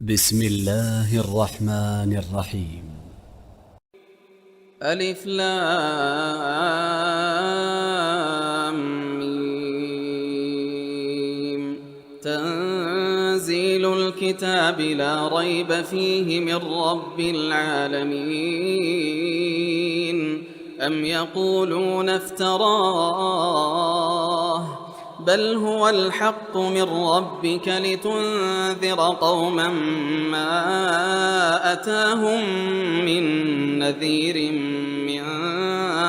بسم الله الرحمن الرحيم. ألف لام ميم. تنزيل الكتاب لا ريب فيه من رب العالمين. أم يقولون افتراه بل هو الحق من ربك لتنذر قوما ما أتاهم من نذير من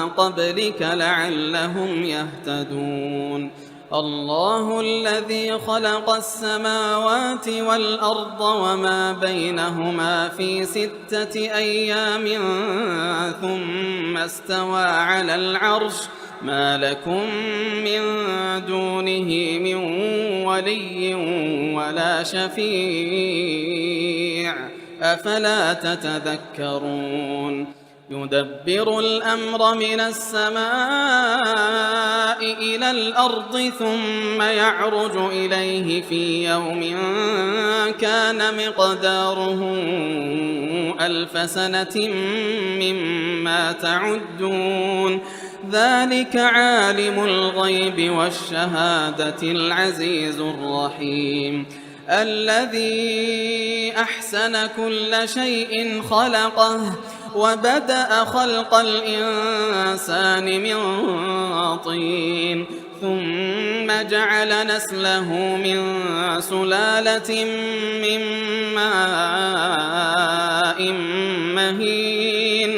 قبلك لعلهم يهتدون. الله الذي خلق السماوات والأرض وما بينهما في 6 أيام ثم استوى على العرش ما لكم من دونه من ولي ولا شفيع أفلا تتذكرون. يدبر الأمر من السماء إلى الأرض ثم يعرج إليه في يوم كان مقداره 1000 سنة مما تعدون. ذلك عالم الغيب والشهادة العزيز الرحيم. الذي أحسن كل شيء خلقه وبدأ خلق الإنسان من طين ثم جعل نسله من سلالة من ماء مهين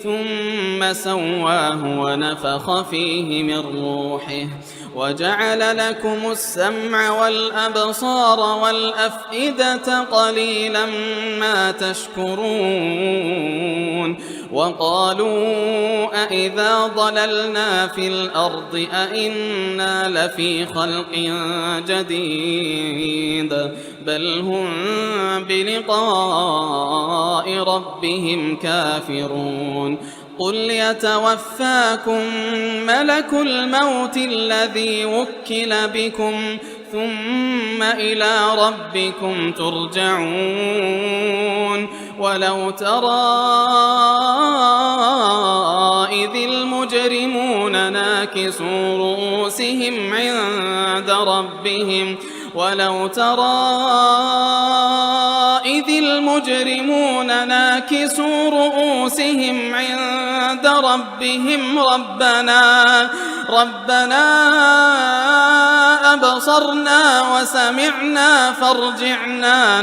ثم سواه ونفخ فيه من روحه وجعل لكم السمع والأبصار والأفئدة قليلا ما تشكرون. وقالوا أإذا ضللنا في الأرض أإنا لفي خلق جديد بل هم بلقاء ربهم كافرون. قل يتوفاكم ملك الموت الذي وكل بكم ثم إلى ربكم ترجعون. ولو ترى إذ المجرمون ناكسوا رؤوسهم عند ربهم ولو ترى إذ المجرمون ناكسوا رؤوسهم عند ربهم ربنا أبصرنا وسمعنا فارجعنا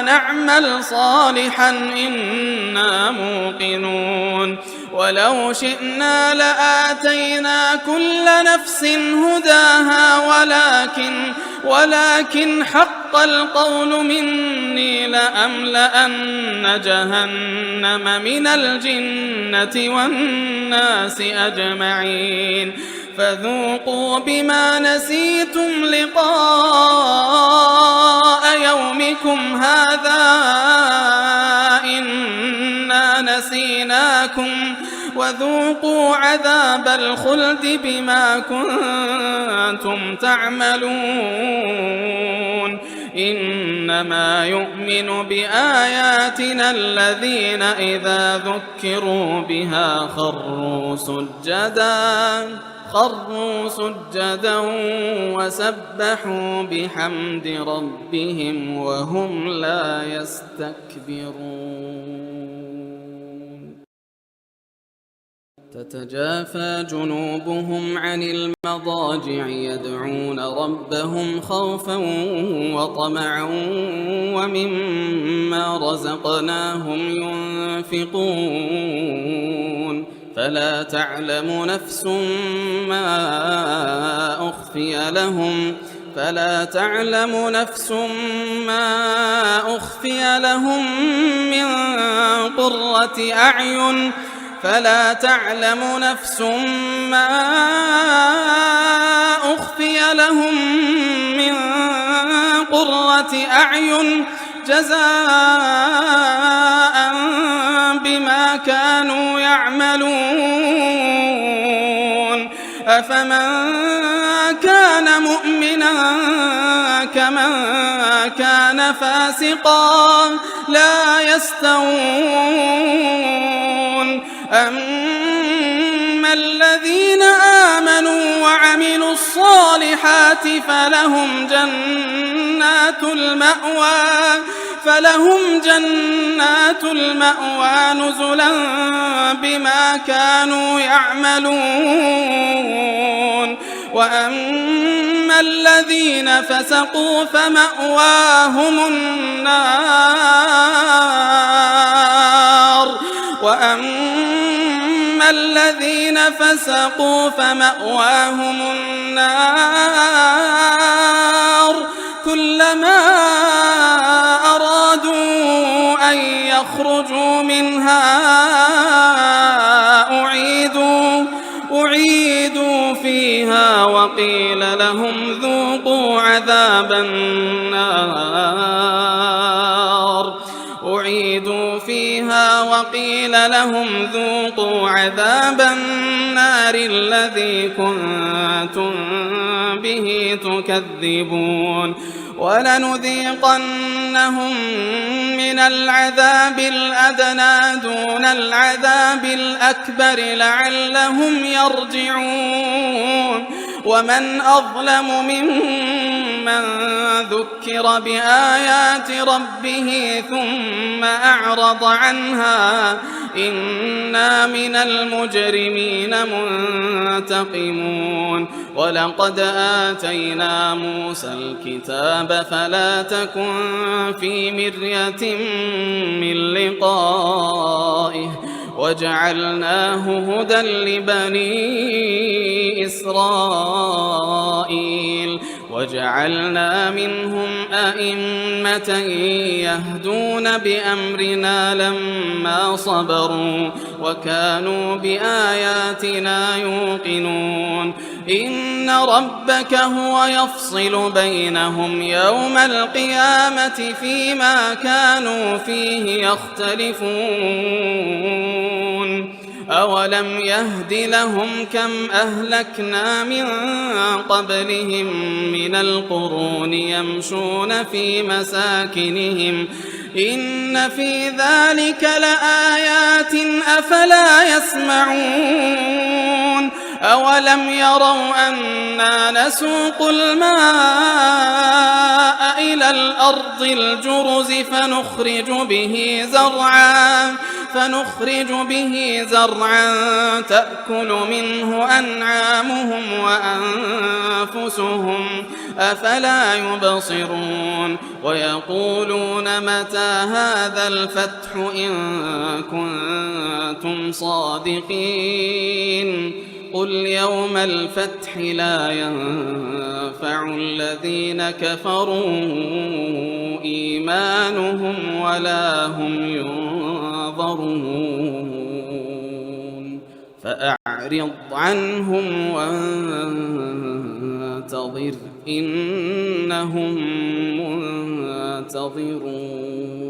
نعمل صالحا إنا موقنون. ولو شئنا لآتينا كل نفس هداها ولكن حق القول مني لأملأن جهنم من الجنة والناس أجمعين. فذوقوا بما نسيتم لقاء يومكم هذا إنا نسيناكم وذوقوا عذاب الخلد بما كنتم تعملون. إنما يؤمن بآياتنا الذين إذا ذكروا بها خروا سجدا وسبحوا بحمد ربهم وهم لا يستكبرون. تتجافى جنوبهم عن المضاجع يدعون ربهم خوفا وطمعا ومما رزقناهم ينفقون. فلا تعلم نفس ما أخفي لهم من قرة أعين جزاء بما كانوا يعملون. أفمن كان مؤمنا كمن كان فاسقا لا يستوون أما الذين آمنوا وعملوا الصالحات فلهم جنات المأوى نزلا بما كانوا يعملون وأما الذين فسقوا فمأواهم النار كلما أرادوا أن يخرجوا منها أعيدوا فيها وقيل لهم ذوقوا عذاب النار الذي كنتم به تكذبون ولنذيقنهم من العذاب الأدنى دون العذاب الأكبر لعلهم يرجعون ومن أظلم ممن ذكر بآيات ربه ثم أعرض عنها إنا من المجرمين منتقمون ولقد آتينا موسى الكتاب فلا تكن في مرية من لقائه وجعلناه هدى لبني إسرائيل وجعلنا منهم أئمة يهدون بأمرنا لما صبروا وكانوا بآياتنا يوقنون إن ربك هو يفصل بينهم يوم القيامة فيما كانوا فيه يختلفون أولم يهد لهم كم أهلكنا من قبلهم من القرون يمشون في مساكنهم إن في ذلك لآيات أفلا يسمعون أولم يروا أنا نسوق الماء إلى الأرض الجرز فنخرج به زرعا تأكل منه أنعامهم وأنفسهم أفلا يبصرون ويقولون متى هذا الفتح إن كنتم صادقين قل يوم الفتح لا ينفع الذين كفروا إيمانهم ولا هم ينظرون فأعرض عنهم وانتظر إنهم منتظرون